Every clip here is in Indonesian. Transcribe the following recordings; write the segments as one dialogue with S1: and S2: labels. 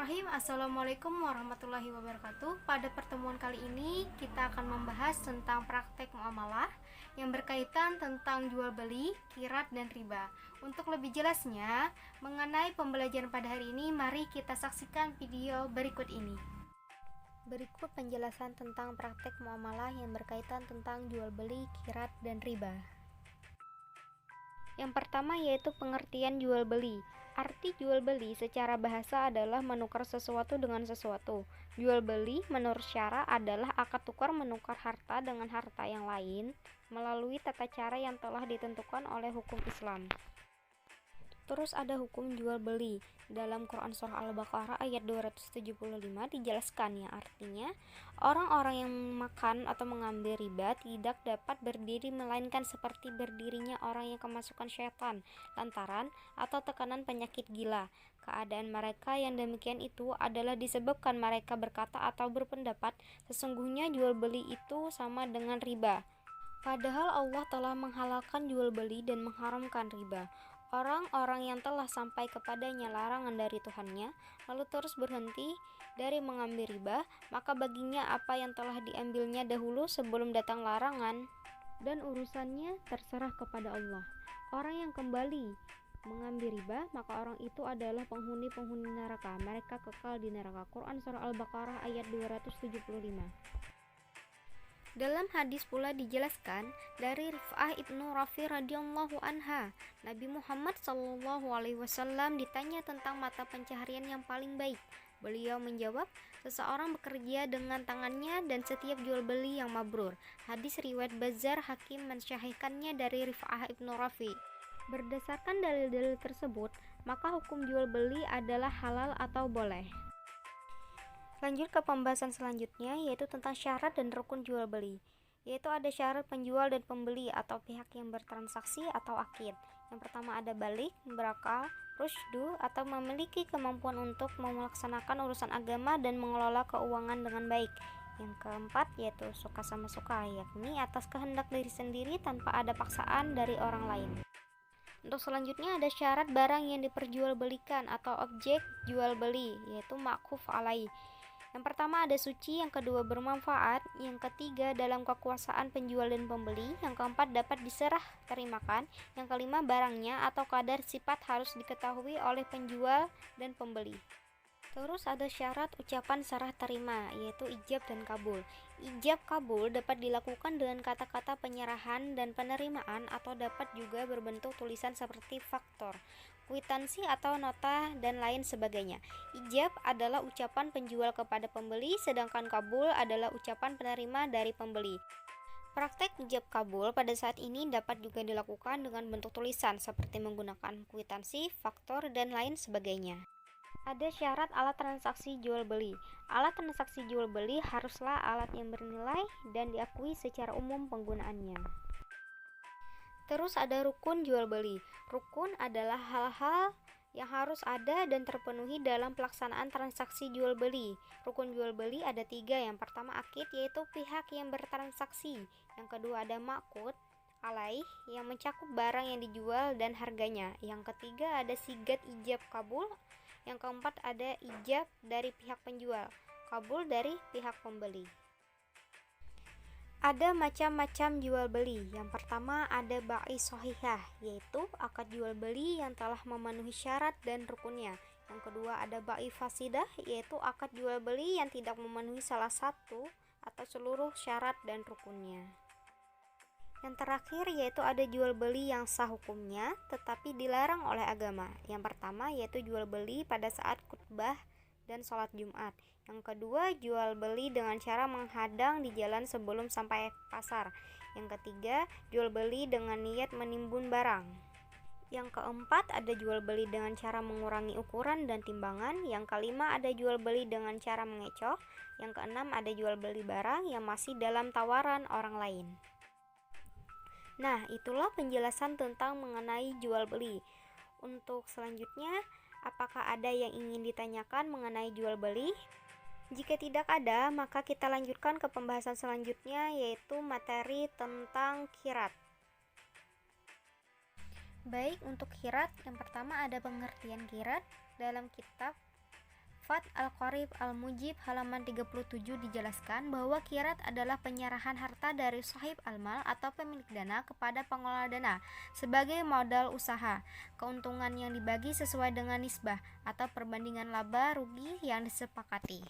S1: Bismillahirrahmanirrahim. Assalamualaikum warahmatullahi wabarakatuh. Pada pertemuan kali ini kita akan membahas tentang praktek muamalah yang berkaitan tentang jual beli, kirat, dan riba. Untuk lebih jelasnya mengenai pembelajaran pada hari ini, mari kita saksikan video berikut ini. Berikut penjelasan tentang praktek muamalah yang berkaitan tentang jual beli, kirat, dan riba. Yang pertama yaitu pengertian jual beli. Arti jual beli secara bahasa adalah menukar sesuatu dengan sesuatu. Jual beli menurut syara adalah akad tukar menukar harta dengan harta yang lain melalui tata cara yang telah ditentukan oleh hukum Islam. Terus ada hukum jual beli. Dalam Quran Surah Al-Baqarah ayat 275 dijelaskan yang artinya orang-orang yang makan atau mengambil riba tidak dapat berdiri melainkan seperti berdirinya orang yang kemasukan syaitan lantaran atau tekanan penyakit gila. Keadaan mereka yang demikian itu adalah disebabkan mereka berkata atau berpendapat sesungguhnya jual beli itu sama dengan riba. Padahal Allah telah menghalalkan jual beli dan mengharamkan riba. Orang-orang yang telah sampai kepadanya larangan dari Tuhannya, lalu terus berhenti dari mengambil riba, maka baginya apa yang telah diambilnya dahulu sebelum datang larangan, dan urusannya terserah kepada Allah. Orang yang kembali mengambil riba, maka orang itu adalah penghuni-penghuni neraka. Mereka kekal di neraka. Quran Surah Al-Baqarah ayat 275. Dalam hadis pula dijelaskan dari Rif'ah ibnu Rafi radhiyallahu anha, Nabi Muhammad sallallahu alaihi wasallam ditanya tentang mata pencaharian yang paling baik. Beliau menjawab, seseorang bekerja dengan tangannya dan setiap jual beli yang mabrur. Hadis riwayat Bazzar, Hakim mensyahihkannya dari Rif'ah ibnu Rafi. Berdasarkan dalil-dalil tersebut, maka hukum jual beli adalah halal atau boleh. Lanjut ke pembahasan selanjutnya yaitu tentang syarat dan rukun jual beli. Yaitu ada syarat penjual dan pembeli atau pihak yang bertransaksi atau akid. Yang pertama ada balik, berakal, rusydu atau memiliki kemampuan untuk melaksanakan urusan agama dan mengelola keuangan dengan baik. Yang keempat yaitu suka sama suka, yakni atas kehendak diri sendiri tanpa ada paksaan dari orang lain. Untuk selanjutnya ada syarat barang yang diperjualbelikan atau objek jual beli yaitu ma'kuf alai. Yang pertama ada suci, yang kedua bermanfaat, yang ketiga dalam kekuasaan penjual dan pembeli, yang keempat dapat diserah terimakan, yang kelima barangnya atau kadar sifat harus diketahui oleh penjual dan pembeli. Terus ada syarat ucapan serah terima yaitu ijab dan kabul. Ijab kabul dapat dilakukan dengan kata-kata penyerahan dan penerimaan atau dapat juga berbentuk tulisan seperti faktor, kwitansi atau nota dan lain sebagainya. Ijab adalah ucapan penjual kepada pembeli, sedangkan kabul adalah ucapan penerima dari pembeli. Praktek ijab kabul pada saat ini dapat juga dilakukan dengan bentuk tulisan seperti menggunakan kwitansi, faktor, dan lain sebagainya. Ada syarat alat transaksi jual beli. Alat transaksi jual beli haruslah alat yang bernilai dan diakui secara umum penggunaannya. Terus ada rukun jual beli. Rukun adalah hal-hal yang harus ada dan terpenuhi dalam pelaksanaan transaksi jual beli. Rukun jual beli ada 3. Yang pertama akid yaitu pihak yang bertransaksi. Yang kedua ada ma'qud alaih yang mencakup barang yang dijual dan harganya. Yang ketiga ada sigat ijab kabul. Yang keempat ada ijab dari pihak penjual, kabul dari pihak pembeli. Ada macam-macam jual beli. Yang pertama ada ba'i shahihah, yaitu akad jual beli yang telah memenuhi syarat dan rukunnya. Yang kedua ada ba'i fasidah, yaitu akad jual beli yang tidak memenuhi salah satu atau seluruh syarat dan rukunnya. Yang terakhir yaitu ada jual beli yang sah hukumnya tetapi dilarang oleh agama. Yang pertama yaitu jual beli pada saat khutbah dan sholat Jumat. Yang kedua jual beli dengan cara menghadang di jalan sebelum sampai pasar. Yang ketiga jual beli dengan niat menimbun barang. Yang keempat ada jual beli dengan cara mengurangi ukuran dan timbangan. Yang kelima ada jual beli dengan cara mengecoh. Yang keenam ada jual beli barang yang masih dalam tawaran orang lain. Nah, itulah penjelasan tentang mengenai jual beli. Untuk selanjutnya, apakah ada yang ingin ditanyakan mengenai jual beli? Jika tidak ada, maka kita lanjutkan ke pembahasan selanjutnya yaitu materi tentang kirat. Baik, untuk kirat yang pertama ada pengertian kirat dalam kitab Fat Al-Qarib Al-Mujib halaman 37 dijelaskan bahwa qirat adalah penyerahan harta dari sahib al-mal atau pemilik dana kepada pengelola dana sebagai modal usaha. Keuntungan yang dibagi sesuai dengan nisbah atau perbandingan laba rugi yang disepakati.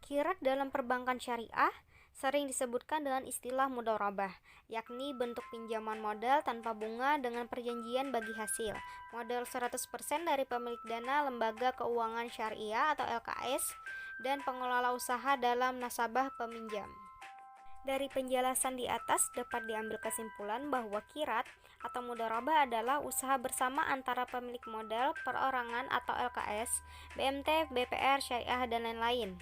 S1: Qirat dalam perbankan syariah sering disebutkan dengan istilah mudharabah, yakni bentuk pinjaman modal tanpa bunga dengan perjanjian bagi hasil. Modal 100% dari pemilik dana lembaga keuangan syariah atau LKS dan pengelola usaha dalam nasabah peminjam. Dari penjelasan di atas dapat diambil kesimpulan bahwa qirat atau mudharabah adalah usaha bersama antara pemilik modal, perorangan atau LKS, BMT, BPR, syariah, dan lain-lain,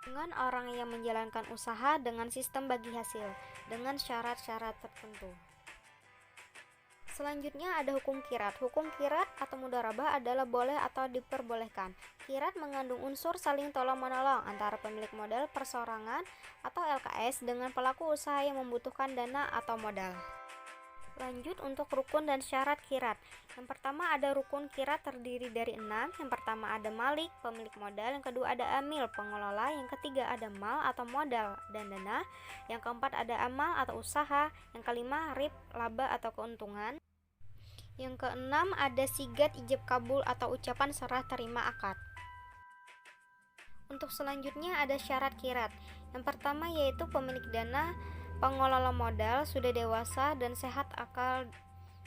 S1: dengan orang yang menjalankan usaha dengan sistem bagi hasil dengan syarat-syarat tertentu. Selanjutnya ada hukum qirat. Hukum qirat atau mudharabah adalah boleh atau diperbolehkan. Qirat mengandung unsur saling tolong-menolong antara pemilik modal, perseorangan atau LKS dengan pelaku usaha yang membutuhkan dana atau modal. Lanjut untuk rukun dan syarat qirat. Yang pertama ada rukun qirat terdiri dari 6. Yang pertama ada malik, pemilik modal. Yang kedua ada amil, pengelola. Yang ketiga ada mal atau modal dan dana. Yang keempat ada amal atau usaha. Yang kelima rib, laba atau keuntungan. Yang keenam ada sigat ijab kabul atau ucapan serah terima akad. Untuk selanjutnya ada syarat qirat. Yang pertama yaitu pemilik dana, pengelola modal sudah dewasa dan sehat akal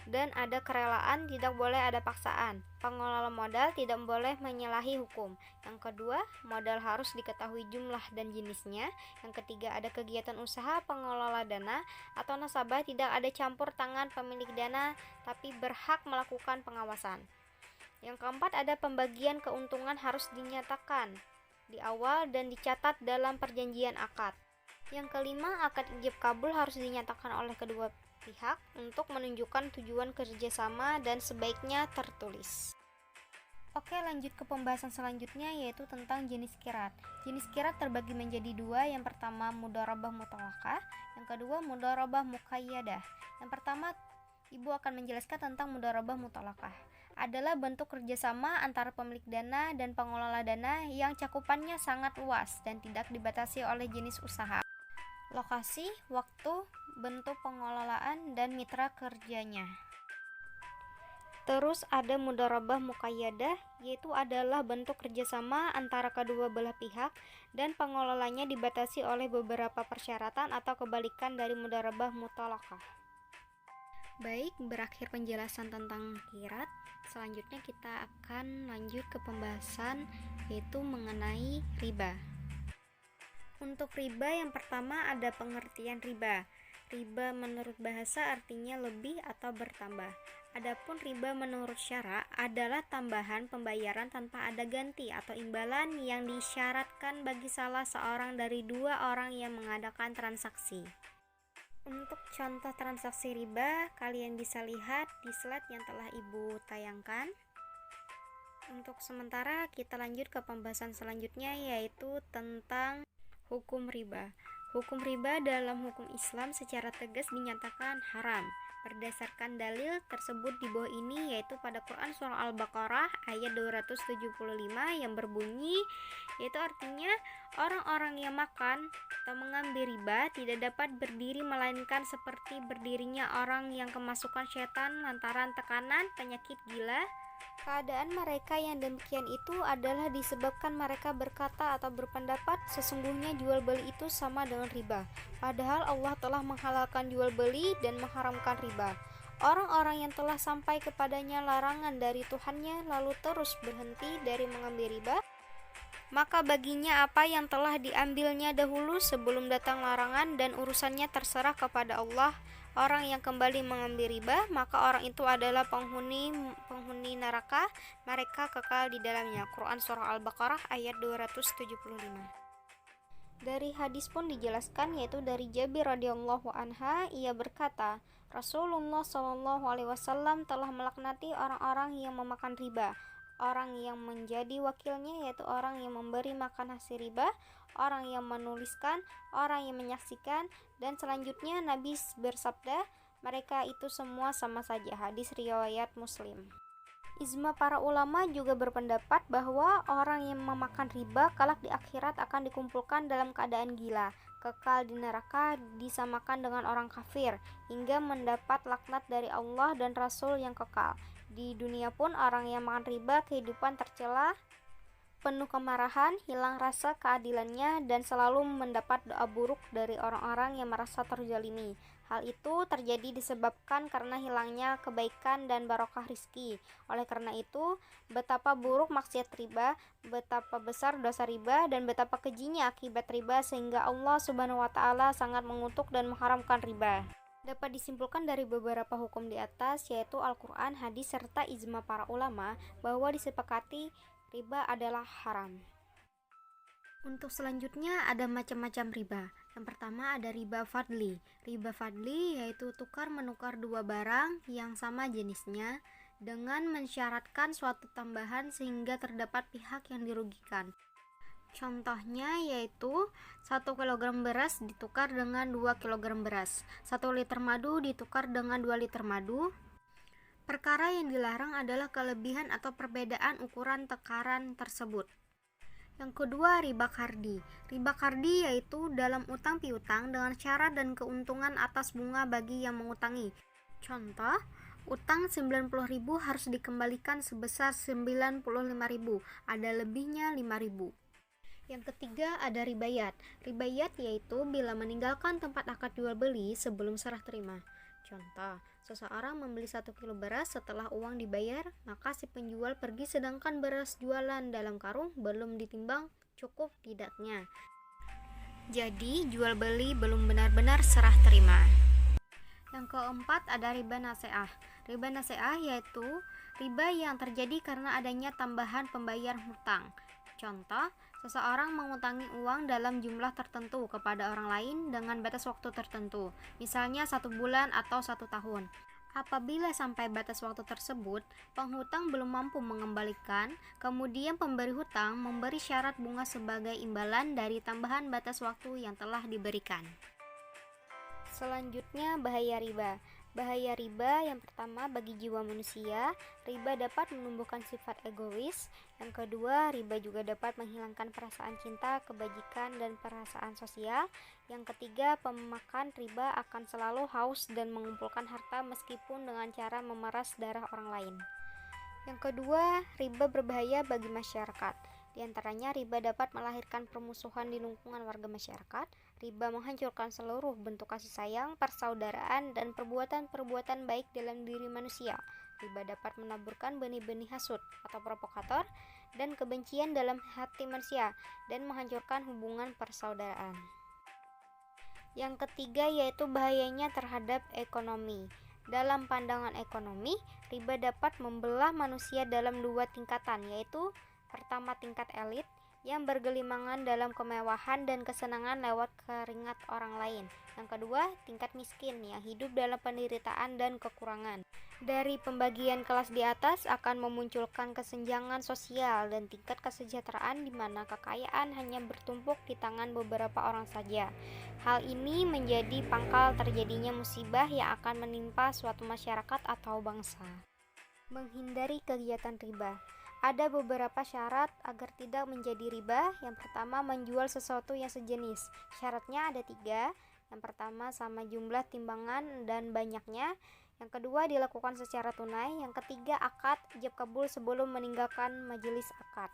S1: dan ada kerelaan, tidak boleh ada paksaan. Pengelola modal tidak boleh menyalahi hukum. Yang kedua, modal harus diketahui jumlah dan jenisnya. Yang ketiga, ada kegiatan usaha pengelola dana atau nasabah tidak ada campur tangan pemilik dana tapi berhak melakukan pengawasan. Yang keempat, ada pembagian keuntungan harus dinyatakan di awal dan dicatat dalam perjanjian akad. Yang kelima, akad ijab kabul harus dinyatakan oleh kedua pihak untuk menunjukkan tujuan kerjasama dan sebaiknya tertulis. Oke, lanjut ke pembahasan selanjutnya yaitu tentang jenis qirat. Jenis qirat terbagi menjadi dua. Yang pertama mudharabah mutlaqah, yang kedua mudharabah muqayyadah. Yang pertama, Ibu akan menjelaskan tentang mudharabah mutlaqah. Adalah bentuk kerjasama antara pemilik dana dan pengelola dana yang cakupannya sangat luas dan tidak dibatasi oleh jenis usaha, lokasi, waktu, bentuk pengelolaan, dan mitra kerjanya. Terus ada mudharabah muqayyadah, yaitu adalah bentuk kerjasama antara kedua belah pihak dan pengelolanya dibatasi oleh beberapa persyaratan atau kebalikan dari mudharabah mutlaqah. Baik, berakhir penjelasan tentang qirat. Selanjutnya kita akan lanjut ke pembahasan yaitu mengenai riba. Untuk riba yang pertama ada pengertian riba. Riba menurut bahasa artinya lebih atau bertambah. Adapun riba menurut syara adalah tambahan pembayaran tanpa ada ganti atau imbalan yang disyaratkan bagi salah seorang dari dua orang yang mengadakan transaksi. Untuk contoh transaksi riba, kalian bisa lihat di slide yang telah Ibu tayangkan. Untuk sementara kita lanjut ke pembahasan selanjutnya yaitu tentang hukum riba. Hukum riba dalam hukum Islam secara tegas dinyatakan haram berdasarkan dalil tersebut di bawah ini, yaitu pada Quran surah Al-Baqarah ayat 275 yang berbunyi, yaitu artinya orang-orang yang makan atau mengambil riba tidak dapat berdiri melainkan seperti berdirinya orang yang kemasukan setan lantaran tekanan penyakit gila. Keadaan mereka yang demikian itu adalah disebabkan mereka berkata atau berpendapat sesungguhnya jual beli itu sama dengan riba, padahal Allah telah menghalalkan jual beli dan mengharamkan riba. Orang-orang yang telah sampai kepadanya larangan dari Tuhannya lalu terus berhenti dari mengambil riba, maka baginya apa yang telah diambilnya dahulu sebelum datang larangan dan urusannya terserah kepada Allah. Orang yang kembali mengambil riba, maka orang itu adalah penghuni neraka, mereka kekal di dalamnya. Quran surah Al-Baqarah ayat 275. Dari hadis pun dijelaskan, yaitu dari Jabir radhiyallahu anha, ia berkata, Rasulullah shallallahu alaihi wasallam telah melaknati orang-orang yang memakan riba. Orang yang menjadi wakilnya yaitu orang yang memberi makan hasil riba, orang yang menuliskan, orang yang menyaksikan, dan selanjutnya Nabi bersabda, mereka itu semua sama saja. Hadis riwayat Muslim. Ijma para ulama juga berpendapat bahwa orang yang memakan riba kelak di akhirat akan dikumpulkan dalam keadaan gila, kekal di neraka, disamakan dengan orang kafir, hingga mendapat laknat dari Allah dan Rasul yang kekal. Di dunia pun orang yang makan riba kehidupan tercela, penuh kemarahan, hilang rasa keadilannya, dan selalu mendapat doa buruk dari orang-orang yang merasa terzalimi. Hal itu terjadi disebabkan karena hilangnya kebaikan dan barokah rizki. Oleh karena itu, betapa buruk maksiat riba, betapa besar dosa riba, dan betapa kejinya akibat riba sehingga Allah Subhanahu wa Ta'ala sangat mengutuk dan mengharamkan riba. Dapat disimpulkan dari beberapa hukum di atas, yaitu Al-Quran, hadis, serta ijma para ulama, bahwa disepakati riba adalah haram. Untuk selanjutnya ada macam-macam riba. Yang pertama ada riba fadli. Riba fadli yaitu tukar menukar dua barang yang sama jenisnya dengan mensyaratkan suatu tambahan sehingga terdapat pihak yang dirugikan. Contohnya yaitu 1 kg beras ditukar dengan 2 kg beras, 1 liter madu ditukar dengan 2 liter madu. Perkara yang dilarang adalah kelebihan atau perbedaan ukuran takaran tersebut. Yang kedua, riba kardi. Riba kardi yaitu dalam utang piutang dengan syarat dan keuntungan atas bunga bagi yang mengutangi. Contoh, utang 90.000 harus dikembalikan sebesar 95.000, ada lebihnya 5.000. Yang ketiga ada ribayat. Ribayat yaitu bila meninggalkan tempat akad jual beli sebelum serah terima. Contoh, seseorang membeli 1 kilo beras, setelah uang dibayar, maka si penjual pergi sedangkan beras jualan dalam karung belum ditimbang cukup tidaknya. Jadi, jual beli belum benar-benar serah terima. Yang keempat ada riba nasiah. Riba nasiah yaitu riba yang terjadi karena adanya tambahan pembayar hutang. Contoh, seseorang mengutangi uang dalam jumlah tertentu kepada orang lain dengan batas waktu tertentu, misalnya 1 bulan atau 1 tahun. Apabila sampai batas waktu tersebut, penghutang belum mampu mengembalikan, kemudian pemberi hutang memberi syarat bunga sebagai imbalan dari tambahan batas waktu yang telah diberikan. Selanjutnya, bahaya riba. Bahaya riba yang pertama bagi jiwa manusia, riba dapat menumbuhkan sifat egois. Yang kedua, riba juga dapat menghilangkan perasaan cinta, kebajikan, dan perasaan sosial. Yang ketiga, pemakan riba akan selalu haus dan mengumpulkan harta meskipun dengan cara memeras darah orang lain. Yang kedua, riba berbahaya bagi masyarakat. Di antaranya, riba dapat melahirkan permusuhan di lingkungan warga masyarakat. Riba menghancurkan seluruh bentuk kasih sayang, persaudaraan, dan perbuatan-perbuatan baik dalam diri manusia. Riba dapat menaburkan benih-benih hasud atau provokator dan kebencian dalam hati manusia dan menghancurkan hubungan persaudaraan. Yang ketiga yaitu bahayanya terhadap ekonomi. Dalam pandangan ekonomi, riba dapat membelah manusia dalam 2 tingkatan, yaitu pertama tingkat elit yang bergelimangan dalam kemewahan dan kesenangan lewat keringat orang lain. Yang kedua, tingkat miskin yang hidup dalam penderitaan dan kekurangan. Dari pembagian kelas di atas akan memunculkan kesenjangan sosial dan tingkat kesejahteraan di mana kekayaan hanya bertumpuk di tangan beberapa orang saja. Hal ini menjadi pangkal terjadinya musibah yang akan menimpa suatu masyarakat atau bangsa. Menghindari kegiatan riba. Ada beberapa syarat agar tidak menjadi riba. Yang pertama, menjual sesuatu yang sejenis. Syaratnya ada 3. Yang pertama, sama jumlah timbangan dan banyaknya. Yang kedua, dilakukan secara tunai. Yang ketiga, akad ijab kabul sebelum meninggalkan majelis akad.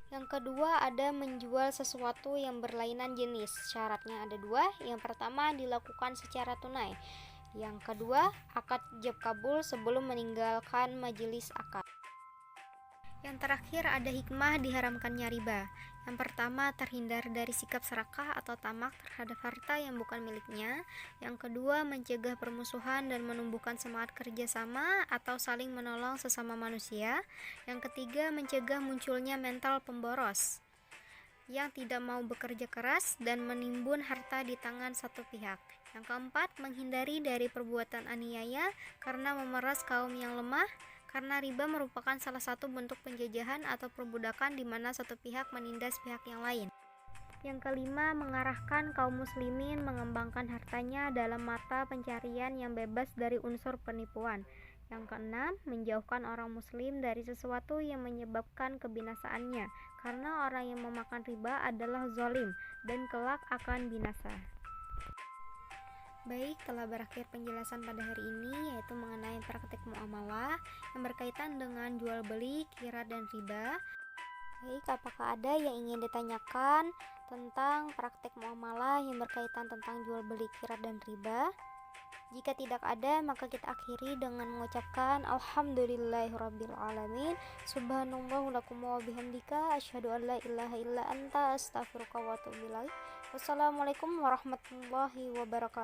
S1: Yang kedua, ada menjual sesuatu yang berlainan jenis. Syaratnya ada 2. Yang pertama, dilakukan secara tunai. Yang kedua, akad ijab kabul sebelum meninggalkan majelis akad. Yang terakhir ada hikmah diharamkannya riba. Yang pertama, terhindar dari sikap serakah atau tamak terhadap harta yang bukan miliknya. Yang kedua, mencegah permusuhan dan menumbuhkan semangat kerjasama atau saling menolong sesama manusia. Yang ketiga, mencegah munculnya mental pemboros yang tidak mau bekerja keras dan menimbun harta di tangan satu pihak. Yang keempat, menghindari dari perbuatan aniaya karena memeras kaum yang lemah. Karena riba merupakan salah satu bentuk penjajahan atau perbudakan di mana satu pihak menindas pihak yang lain. Yang kelima, mengarahkan kaum muslimin mengembangkan hartanya dalam mata pencarian yang bebas dari unsur penipuan. Yang keenam, menjauhkan orang muslim dari sesuatu yang menyebabkan kebinasaannya, karena orang yang memakan riba adalah zalim dan kelak akan binasa. Baik, telah berakhir penjelasan pada hari ini, yaitu mengenai praktik muamalah yang berkaitan dengan jual beli, qiraat dan riba. Baik, apakah ada yang ingin ditanyakan tentang praktik muamalah yang berkaitan tentang jual beli, qiraat dan riba? Jika tidak ada, maka kita akhiri dengan mengucapkan alhamdulillahirabbil alamin, subhanallah lakum wa bihamdika, asyhadu an la ilaha illa anta, astaghfiruka wa atubu ilaik. Wassalamualaikum warahmatullahi wabarakatuh.